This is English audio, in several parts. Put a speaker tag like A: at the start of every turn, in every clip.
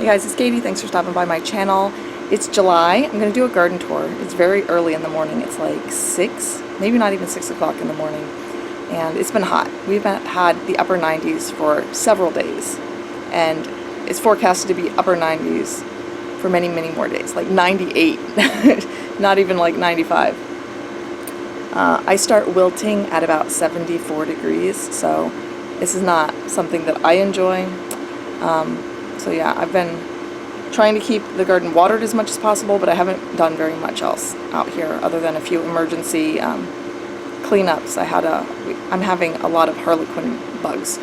A: Hey guys, it's Katie. Thanks for stopping by my channel. It's July. I'm going to do a garden tour. It's very early in the morning. It's like 6, maybe not even 6 o'clock in the morning. And it's been hot. We've had the upper 90s for several days. And it's forecasted to be upper 90s for many, many more days. Like 98. Not even like 95. I start wilting at about 74 degrees. So this is not something that I enjoy. So yeah, I've been trying to keep the garden watered as much as possible, but I haven't done very much else out here other than a few emergency cleanups. I'm having a lot of harlequin bugs,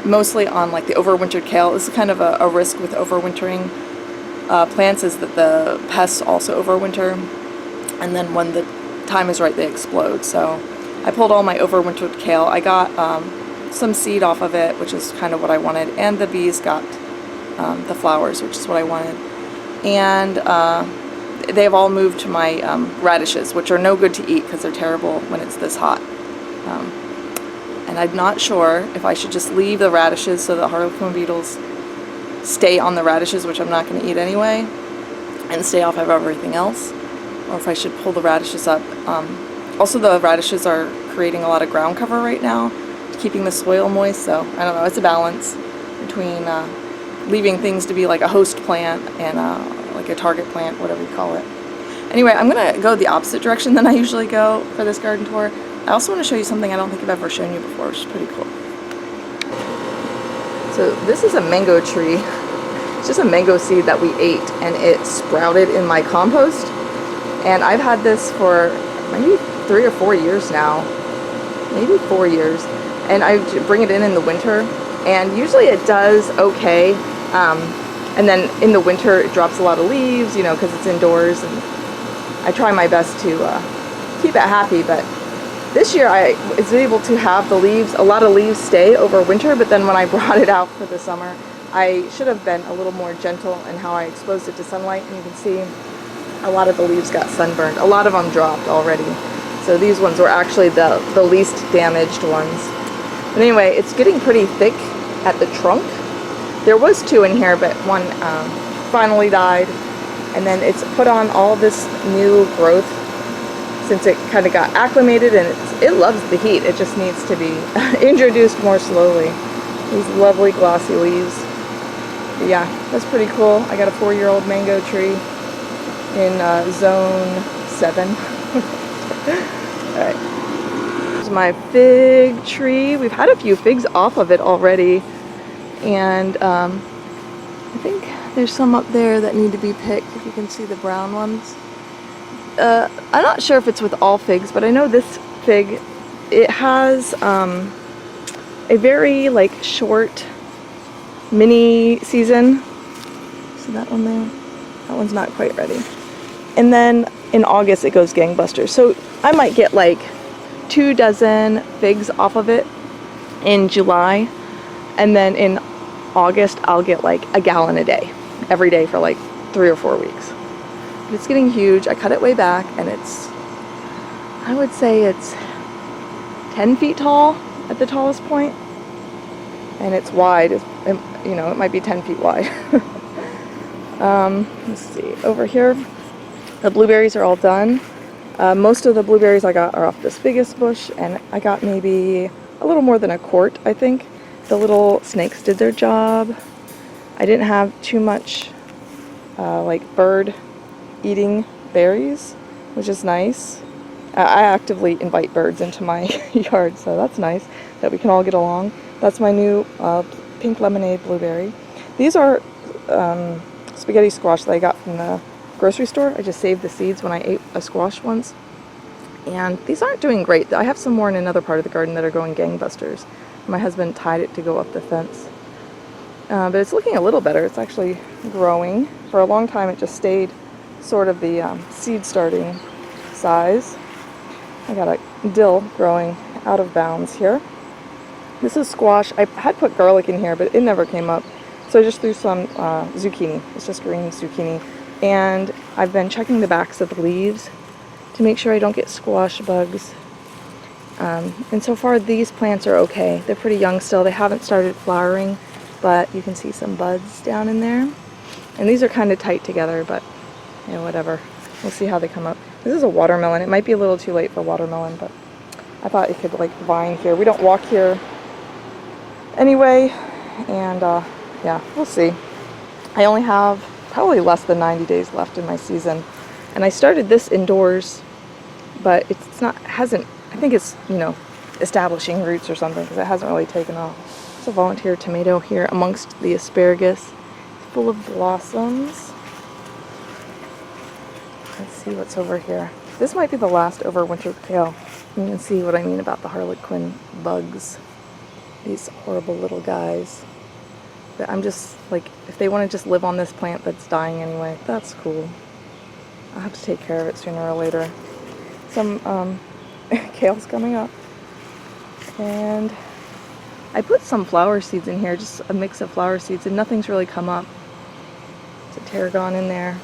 A: mostly on like the overwintered kale. This is kind of a risk with overwintering plants, is that the pests also overwinter, and then when the time is right, they explode. So I pulled all my overwintered kale. I got some seed off of it, which is kind of what I wanted, and the bees got the flowers, which is what I wanted. And they've all moved to my radishes, which are no good to eat because they're terrible when it's this hot. And I'm not sure if I should just leave the radishes so the harlequin beetles stay on the radishes, which I'm not going to eat anyway, and stay off of everything else, or if I should pull the radishes up. Also, the radishes are creating a lot of ground cover right now, keeping the soil moist, so I don't know, it's a balance between leaving things to be like a host plant and like a target plant, whatever you call it. Anyway, I'm going to go the opposite direction than I usually go for this garden tour. I also want to show you something I don't think I've ever shown you before, which is pretty cool. So this is a mango tree. It's just a mango seed that we ate, and it sprouted in my compost. And I've had this for maybe 3 or 4 years now, maybe 4 years. And I bring it in the winter, and usually it does okay. And then in the winter it drops a lot of leaves, you know, because it's indoors, and I try my best to keep it happy. But this year I was able to have a lot of leaves stay over winter, but then when I brought it out for the summer, I should have been a little more gentle in how I exposed it to sunlight, and you can see a lot of the leaves got sunburned. A lot of them dropped already. So these ones were actually the least damaged ones. But anyway, it's getting pretty thick at the trunk. There was 2 in here, but one finally died. And then it's put on all this new growth since it kind of got acclimated, and it loves the heat. It just needs to be introduced more slowly. These lovely glossy leaves. But yeah, that's pretty cool. I got a 4-year-old mango tree in zone 7. Alright. Here's my fig tree. We've had a few figs off of it already. And I think there's some up there that need to be picked, if you can see the brown ones. I'm not sure if it's with all figs, but I know this fig, it has a very like short mini season. See that one there? That one's not quite ready. And then in August it goes gangbusters. So I might get like 2 dozen figs off of it in July. And then in August, I'll get like a gallon a day, every day for like 3 or 4 weeks. But it's getting huge. I cut it way back, and I would say it's 10 feet tall at the tallest point. And it's wide, you know, it might be 10 feet wide. Let's see, over here, the blueberries are all done. Most of the blueberries I got are off this biggest bush, and I got maybe a little more than a quart, I think. The little snakes did their job. I didn't have too much like bird eating berries, which is nice. I actively invite birds into my yard, so that's nice that we can all get along. That's my new pink lemonade blueberry. These are spaghetti squash that I got from the grocery store. I just saved the seeds when I ate a squash once. And these aren't doing great. I have some more in another part of the garden that are going gangbusters. My husband tied it to go up the fence. But it's looking a little better. It's actually growing. For a long time it just stayed sort of the seed starting size. I got a dill growing out of bounds here. This is squash. I had put garlic in here, but it never came up. So I just threw some zucchini. It's just green zucchini. And I've been checking the backs of the leaves to make sure I don't get squash bugs. And so far these plants are okay. They're pretty young still. They haven't started flowering, but you can see some buds down in there. And these are kind of tight together, but you know, whatever. We'll see how they come up. This is a watermelon. It might be a little too late for watermelon, but I thought it could like vine here. We don't walk here anyway, and yeah, we'll see. I only have probably less than 90 days left in my season, and I started this indoors, but it's not, hasn't, I think it's, you know, establishing roots or something, because it hasn't really taken off. There's a volunteer tomato here amongst the asparagus. It's full of blossoms. Let's see what's over here. This might be the last overwintered kale. You can see what I mean about the harlequin bugs. These horrible little guys. But I'm just like, if they want to just live on this plant that's dying anyway, that's cool. I'll have to take care of it sooner or later. Some kale's coming up. And I put some flower seeds in here, just a mix of flower seeds, and nothing's really come up. There's a tarragon in there.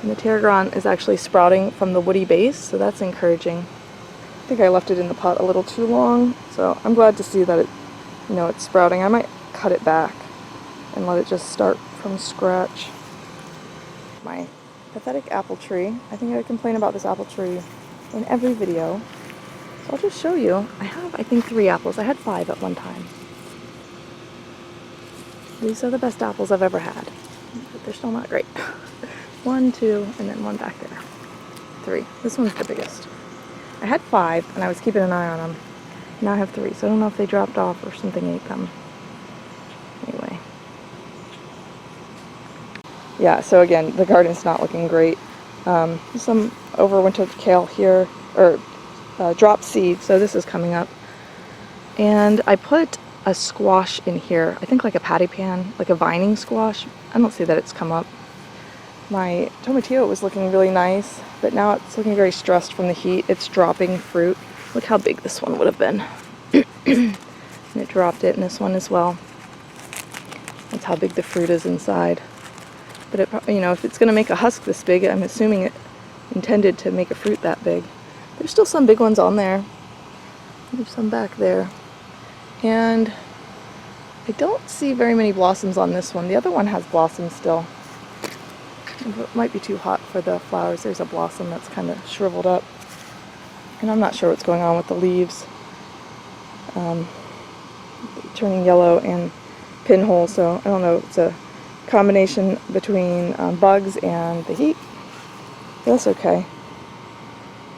A: And the tarragon is actually sprouting from the woody base, so that's encouraging. I think I left it in the pot a little too long, so I'm glad to see that it, you know, it's sprouting. I might cut it back and let it just start from scratch. My pathetic apple tree. I think I complain about this apple tree in every video. So I'll just show you. I have, I think, 3 apples. I had 5 at one time. These are the best apples I've ever had, but they're still not great. 1, 2, and then 1 back there. 3. This one's the biggest. I had 5, and I was keeping an eye on them. Now I have 3, so I don't know if they dropped off or something ate them. Anyway. Yeah, so again, the garden's not looking great. Some overwintered kale here, or drop seed, so this is coming up. And I put a squash in here, I think like a patty pan, like a vining squash. I don't see that it's come up. My tomatillo was looking really nice, but now it's looking very stressed from the heat. It's dropping fruit. Look how big this one would have been. And it dropped it in this one as well. That's how big the fruit is inside. But it, you know, if it's going to make a husk this big, I'm assuming it intended to make a fruit that big. There's still some big ones on there. There's some back there. And I don't see very many blossoms on this one. The other one has blossoms still. It might be too hot for the flowers. There's a blossom that's kind of shriveled up. And I'm not sure what's going on with the leaves. Turning yellow and pinhole, so I don't know. It's a combination between bugs and the heat. But that's okay.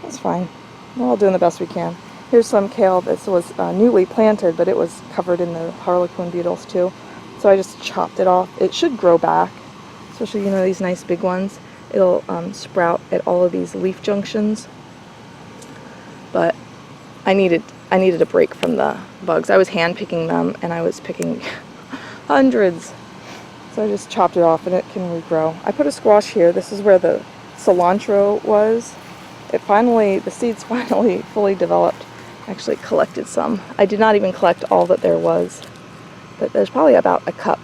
A: That's fine. We're all doing the best we can. Here's some kale that was newly planted, but it was covered in the harlequin beetles too. So I just chopped it off. It should grow back. Especially, you know, these nice big ones. It'll sprout at all of these leaf junctions. But I needed a break from the bugs. I was hand picking them, and I was picking hundreds. So I just chopped it off, and it can regrow. I put a squash here. This is where the cilantro was. The seeds finally fully developed. I actually collected some. I did not even collect all that there was, but there's probably about a cup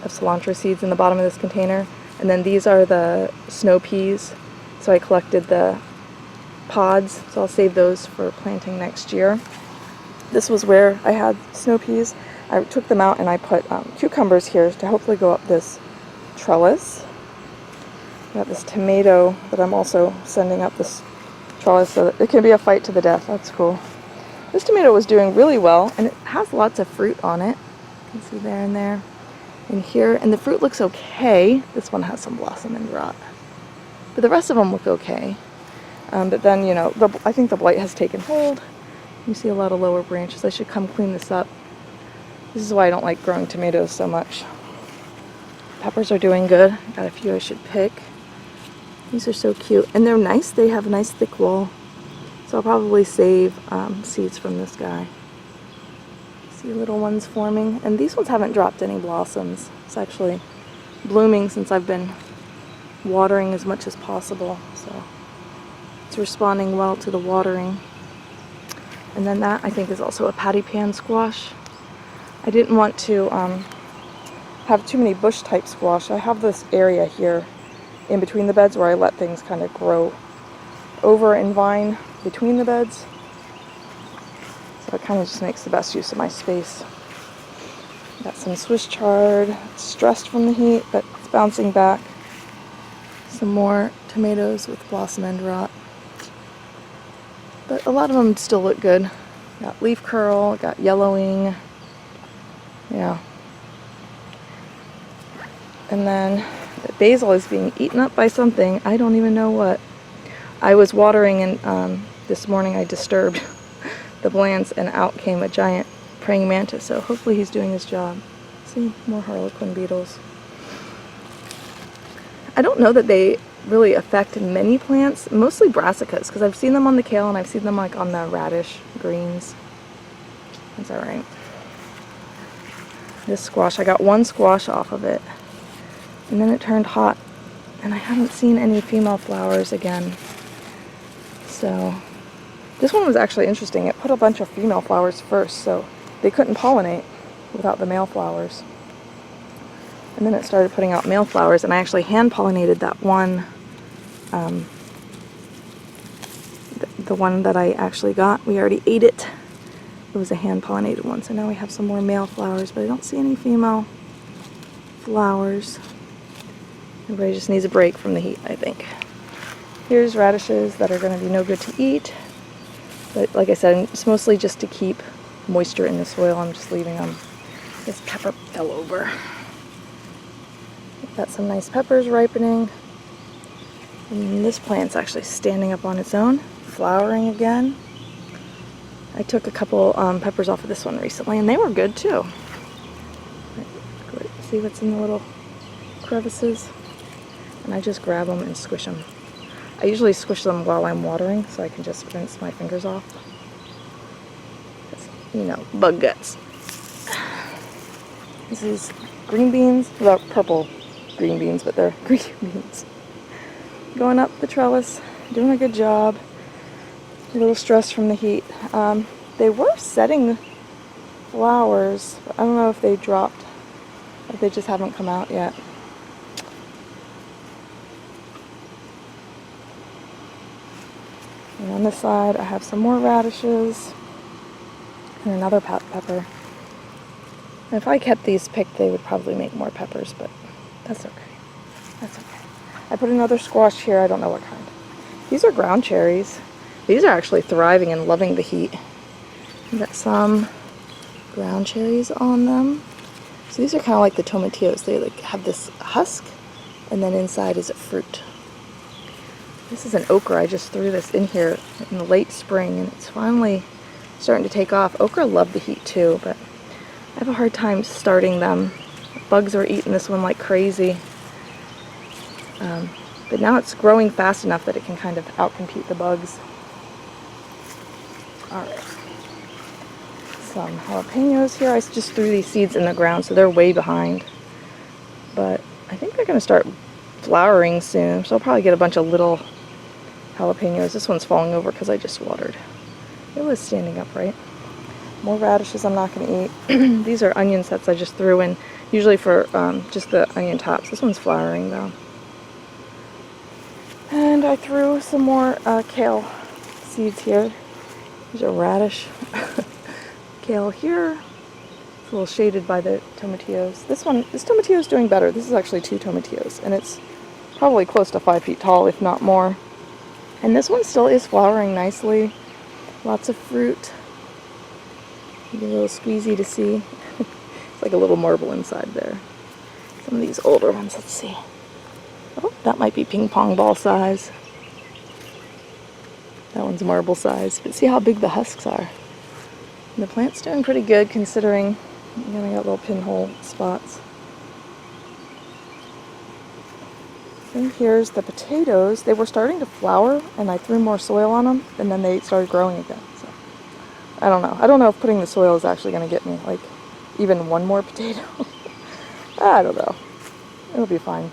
A: of cilantro seeds in the bottom of this container. And then these are the snow peas, so I collected the pods, so I'll save those for planting next year. This was where I had snow peas. I took them out and I put cucumbers here to hopefully go up this trellis. I got this tomato that I'm also sending up this trellis so that it can be a fight to the death. That's cool. This tomato was doing really well, and it has lots of fruit on it. You can see there and there. In here, and the fruit looks okay. This one has some blossom and rot, but the rest of them look okay. But then, you know, I think the blight has taken hold. You see a lot of lower branches. I should come clean this up. This is why I don't like growing tomatoes so much. Peppers are doing good. Got a few I should pick. These are so cute, and they're nice. They have a nice thick wall, so I'll probably save seeds from this guy. See little ones forming, and these ones haven't dropped any blossoms. It's actually blooming since I've been watering as much as possible, so it's responding well to the watering. And then that, I think, is also a patty pan squash. I didn't want to have too many bush type squash. I have this area here in between the beds where I let things kind of grow over and vine between the beds. So it kind of just makes the best use of my space. Got some Swiss chard. It's stressed from the heat, but it's bouncing back. Some more tomatoes with blossom end rot. But a lot of them still look good. Got leaf curl, got yellowing. Yeah. And then the basil is being eaten up by something. I don't even know what. I was watering and this morning I disturbed the plants and out came a giant praying mantis. So hopefully he's doing his job. See, more harlequin beetles. I don't know that they really affect many plants, mostly brassicas, because I've seen them on the kale and I've seen them like on the radish greens. That's alright. This squash, I got one squash off of it, and then it turned hot, and I haven't seen any female flowers again. So, this one was actually interesting. It put a bunch of female flowers first, so they couldn't pollinate without the male flowers. And then it started putting out male flowers, and I actually hand pollinated that one, the one that I actually got. We already ate it. It was a hand pollinated one, so now we have some more male flowers, but I don't see any female flowers. Everybody just needs a break from the heat, I think. Here's radishes that are going to be no good to eat, but like I said, it's mostly just to keep moisture in the soil. I'm just leaving them. This pepper fell over. Got some nice peppers ripening. And this plant's actually standing up on its own, flowering again. I took a couple peppers off of this one recently, and they were good too. See what's in the little crevices? And I just grab them and squish them. I usually squish them while I'm watering, so I can just rinse my fingers off. You know, bug guts. This is green beans, well, purple green beans, but they're green beans. Going up the trellis, doing a good job. A little stress from the heat. They were setting flowers, but I don't know if they dropped, if they just haven't come out yet. And on this side, I have some more radishes and another pepper. And if I kept these picked, they would probably make more peppers, but that's okay. That's okay. I put another squash here. I don't know what kind. These are ground cherries. These are actually thriving and loving the heat. We've got some ground cherries on them. So these are kind of like the tomatillos. They like have this husk, and then inside is a fruit. This is an okra. I just threw this in here in the late spring, and it's finally starting to take off. Okra love the heat too, but I have a hard time starting them. Bugs are eating this one like crazy. But now it's growing fast enough that it can kind of outcompete the bugs. Alright. Some jalapenos here. I just threw these seeds in the ground, so they're way behind. But I think they're going to start flowering soon, so I'll probably get a bunch of little jalapenos. This one's falling over because I just watered. It was standing upright. More radishes I'm not going to eat. These are onion sets I just threw in, usually for just the onion tops. This one's flowering though. And I threw some more kale seeds here. There's a radish. Kale here. It's a little shaded by the tomatillos. This tomatillo is doing better. This is actually 2 tomatillos, and it's probably close to 5 feet tall, if not more. And this one still is flowering nicely. Lots of fruit. Maybe a little squeezy to see. It's like a little marble inside there. Some of these older ones, let's see. Oh, that might be ping pong ball size. That one's marble size. But see how big the husks are. And the plant's doing pretty good considering I got little pinhole spots. And here's the potatoes. They were starting to flower, and I threw more soil on them, and then they started growing again. So I don't know. I don't know if putting the soil is actually going to get me, like, even one more potato. I don't know. It'll be fine.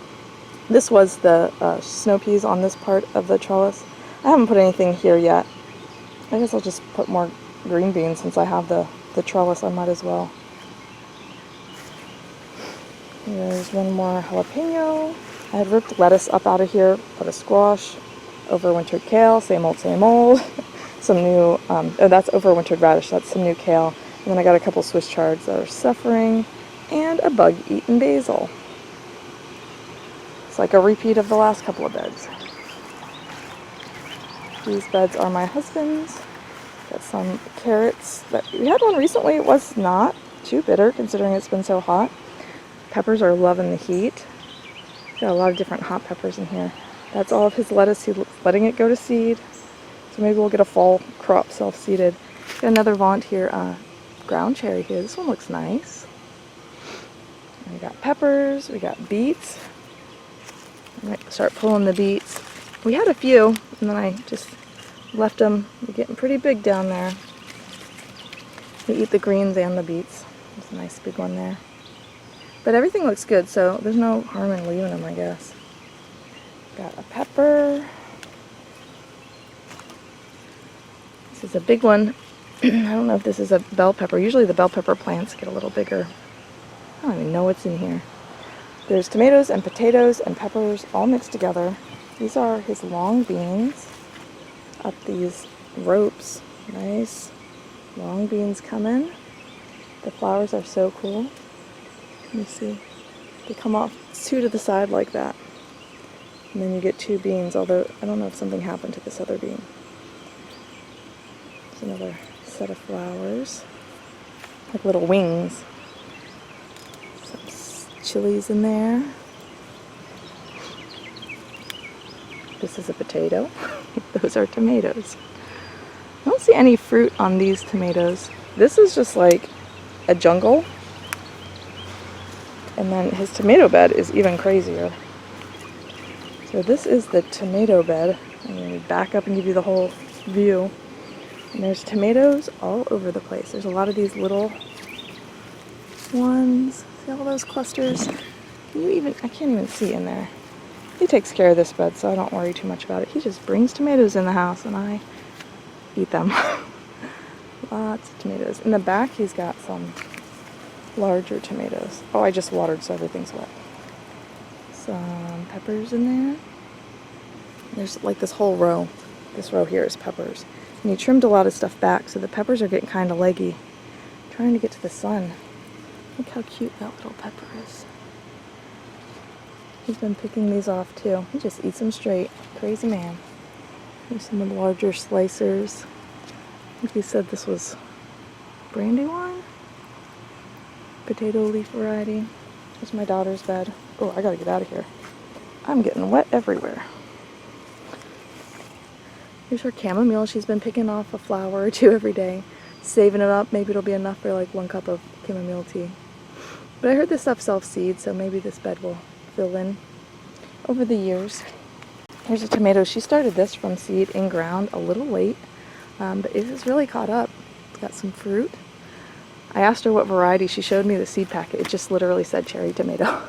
A: This was the snow peas on this part of the trellis. I haven't put anything here yet. I guess I'll just put more green beans since I have the trellis. I might as well. There's one more jalapeno. I had ripped lettuce up out of here, put a squash, overwintered kale, same old, same old. Some new, oh, that's overwintered radish, that's some new kale. And then I got a couple Swiss chards that are suffering, and a bug-eaten basil. Looks like a repeat of the last couple of beds. These beds are my husband's. Got some carrots. We had one recently. It was not too bitter considering it's been so hot. Peppers are loving the heat. Got a lot of different hot peppers in here. That's all of his lettuce. He's letting it go to seed. So maybe we'll get a fall crop self-seeded. Got another volunteer ground cherry here. This one looks nice. And we got peppers. We got beets. I might start pulling the beets. We had a few, and then I just left them. They're getting pretty big down there. We eat the greens and the beets. There's a nice big one there. But everything looks good, so there's no harm in leaving them, I guess. Got a pepper. This is a big one. I don't know if this is a bell pepper. Usually the bell pepper plants get a little bigger. I don't even know what's in here. There's tomatoes and potatoes and peppers all mixed together. These are his long beans up these ropes. Nice long beans coming. The flowers are so cool. Let me see. They come off two to the side like that. And then you get two beans, although I don't know if something happened to this other bean. There's another set of flowers. Like little wings. Some chilies in there. This is a potato. Those are tomatoes. I don't see any fruit on these tomatoes. This is just like a jungle. And then his tomato bed is even crazier. So this is the tomato bed. I'm going to back up and give you the whole view. And there's tomatoes all over the place. There's a lot of these little ones. See all those clusters? I can't even see in there. He takes care of this bed, so I don't worry too much about it. He just brings tomatoes in the house, and I eat them. Lots of tomatoes. In the back, he's got some larger tomatoes. Oh, I just watered, so everything's wet. Some peppers in there. There's like this whole row. This row here is peppers. And he trimmed a lot of stuff back, so the peppers are getting kind of leggy. Trying to get to the sun. Look how cute that little pepper is. He's been picking these off too. He just eats them straight. Crazy man. Here's some of the larger slicers. I think he said this was Brandywine? Potato leaf variety. There's my daughter's bed. Oh, I gotta get out of here. I'm getting wet everywhere. Here's her chamomile. She's been picking off a flower or two every day. Saving it up. Maybe it'll be enough for like 1 cup of chamomile tea. But I heard this stuff self-seed, so maybe this bed will fill in over the years. Here's a tomato. She started this from seed in ground a little late, but it has really caught up. It's got some fruit. I asked her what variety. She showed me the seed packet. It just literally said cherry tomato.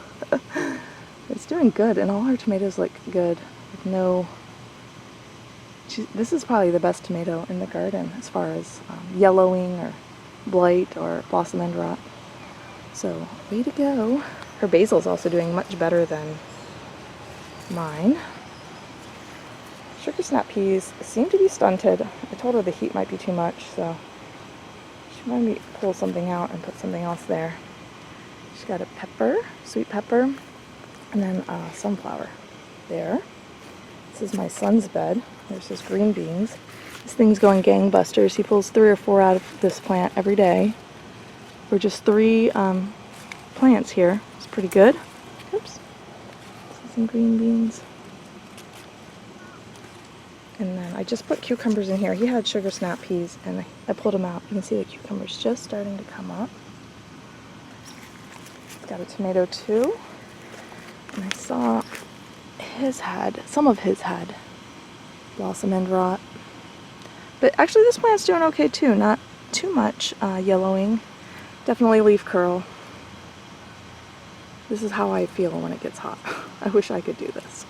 A: It's doing good, and all her tomatoes look good. With no. This is probably the best tomato in the garden as far as yellowing or blight or blossom end rot. So, way to go. Her basil's also doing much better than mine. Sugar snap peas seem to be stunted. I told her the heat might be too much, so she might me pull something out and put something else there. She's got a pepper, sweet pepper, and then sunflower there. This is my son's bed. There's his green beans. This thing's going gangbusters. He pulls 3 or 4 out of this plant every day. We're just 3 plants here. It's pretty good. Oops. This is some green beans. And then I just put cucumbers in here. He had sugar snap peas, and I pulled them out. You can see the cucumbers just starting to come up. Got a tomato too. And I saw some of his had blossom end rot. But actually this plant's doing okay too. Not too much yellowing. Definitely leaf curl. This is how I feel when it gets hot. I wish I could do this.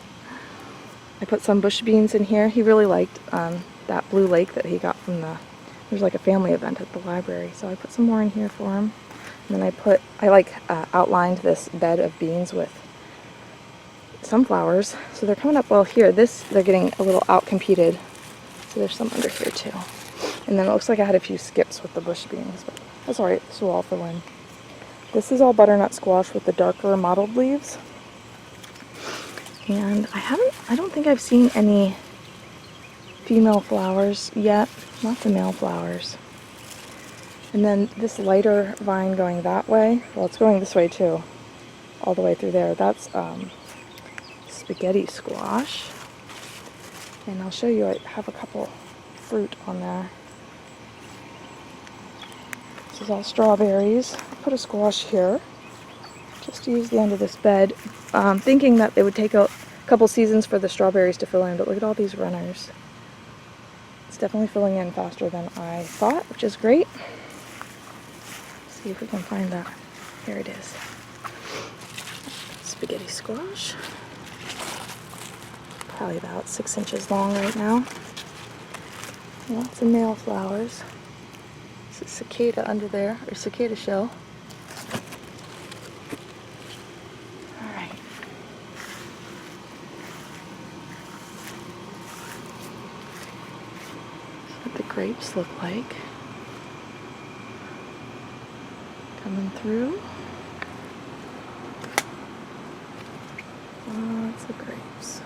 A: I put some bush beans in here. He really liked that blue lake that he got from there's like a family event at the library. So I put some more in here for him. And then I outlined this bed of beans with sunflowers. So they're coming up well here. They're getting a little out-competed. So there's some under here too. And then it looks like I had a few skips with the bush beans, but that's alright. This will all fill in. This is all butternut squash with the darker mottled leaves. And I don't think I've seen any female flowers yet, lots of male flowers. And then this lighter vine going that way, well, it's going this way too, all the way through there. That's spaghetti squash. And I'll show you, I have a couple fruit on there. This is all strawberries. I put a squash here, just to use the end of this bed, thinking that it would take a couple seasons for the strawberries to fill in, but look at all these runners. It's definitely filling in faster than I thought, which is great. Let's see if we can find that. Here it is. Spaghetti squash. Probably about 6 inches long right now. Lots of male flowers. There's a cicada under there, or cicada shell. Alright. That's what the grapes look like. Coming through. Lots of grapes.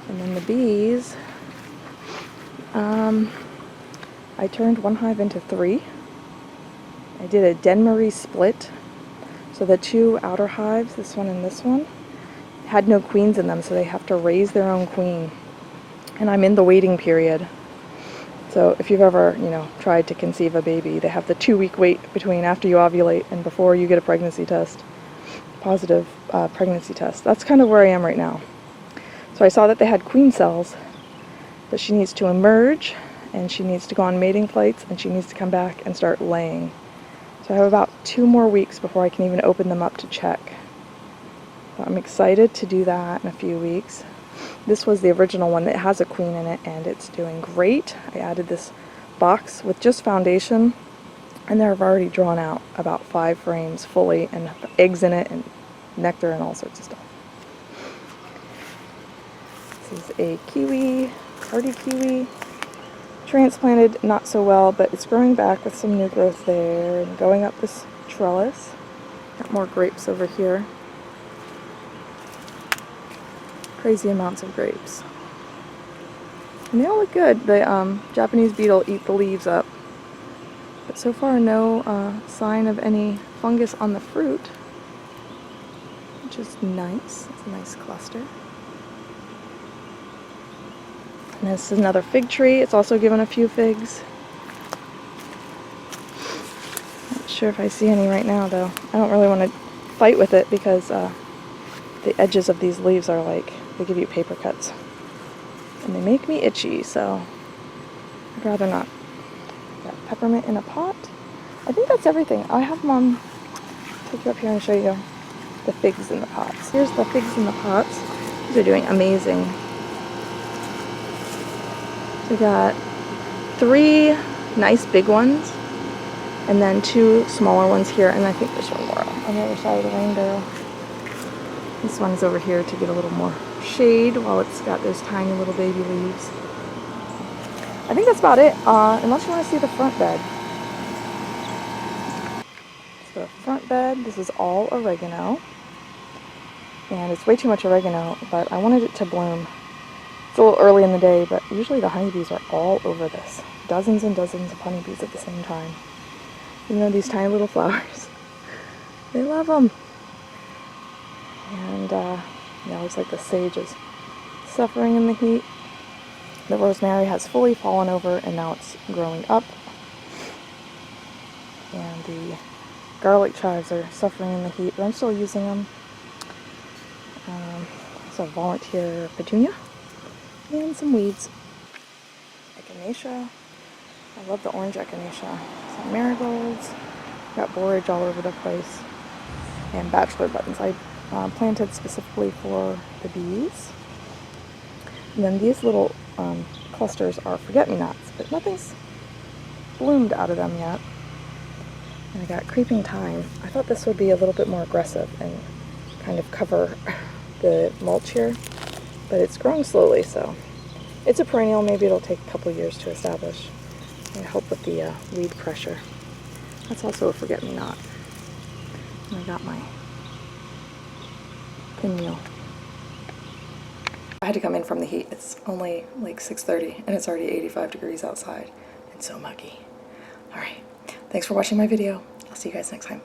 A: And then the bees, I turned one hive into 3. I did a Denmark split. So the 2 outer hives, this one and this one, had no queens in them, so they have to raise their own queen. And I'm in the waiting period. So if you've ever, tried to conceive a baby, they have the 2-week wait between after you ovulate and before you get a pregnancy test, positive pregnancy test. That's kind of where I am right now. So I saw that they had queen cells, but she needs to emerge, and she needs to go on mating flights, and she needs to come back and start laying. So I have about 2 more weeks before I can even open them up to check. So I'm excited to do that in a few weeks. This was the original one that has a queen in it, and it's doing great. I added this box with just foundation, and I've already drawn out about 5 frames fully, and eggs in it, and nectar, and all sorts of stuff. This is a kiwi, hardy kiwi, transplanted not so well, but it's growing back with some new growth there, and going up this trellis. Got more grapes over here. Crazy amounts of grapes. And they all look good. The Japanese beetle eat the leaves up. But so far no sign of any fungus on the fruit, which is nice. It's a nice cluster. And this is another fig tree. It's also given a few figs. Not sure if I see any right now though. I don't really want to fight with it because the edges of these leaves are like, they give you paper cuts. And they make me itchy, so I'd rather not. Got peppermint in a pot. I think that's everything. I'll have Mom take you up here and show you the figs in the pots. Here's the figs in the pots. These are doing amazing. We got 3 nice big ones, and then 2 smaller ones here, and I think there's one more on the other side of the rain barrel. This one's over here to get a little more shade while it's got those tiny little baby leaves. I think that's about it, unless you want to see the front bed. So the front bed, this is all oregano, and it's way too much oregano, but I wanted it to bloom. It's a little early in the day, but usually the honeybees are all over this. Dozens and dozens of honeybees at the same time. Even though these tiny little flowers, they love them. And yeah, it looks like the sage is suffering in the heat. The rosemary has fully fallen over and now it's growing up. And the garlic chives are suffering in the heat, but I'm still using them. Also volunteer petunia. And some weeds. Echinacea. I love the orange echinacea. Some marigolds. Got borage all over the place. And bachelor buttons. I planted specifically for the bees. And then these little clusters are forget-me-nots, but nothing's bloomed out of them yet. And I got creeping thyme. I thought this would be a little bit more aggressive and kind of cover the mulch here. But it's growing slowly, so it's a perennial. Maybe it'll take a couple years to establish and help with the weed pressure. That's also a forget-me-not. And I got my pinwheel. I had to come in from the heat. It's only like 6:30 and it's already 85 degrees outside and so muggy. All right, thanks for watching my video. I'll see you guys next time.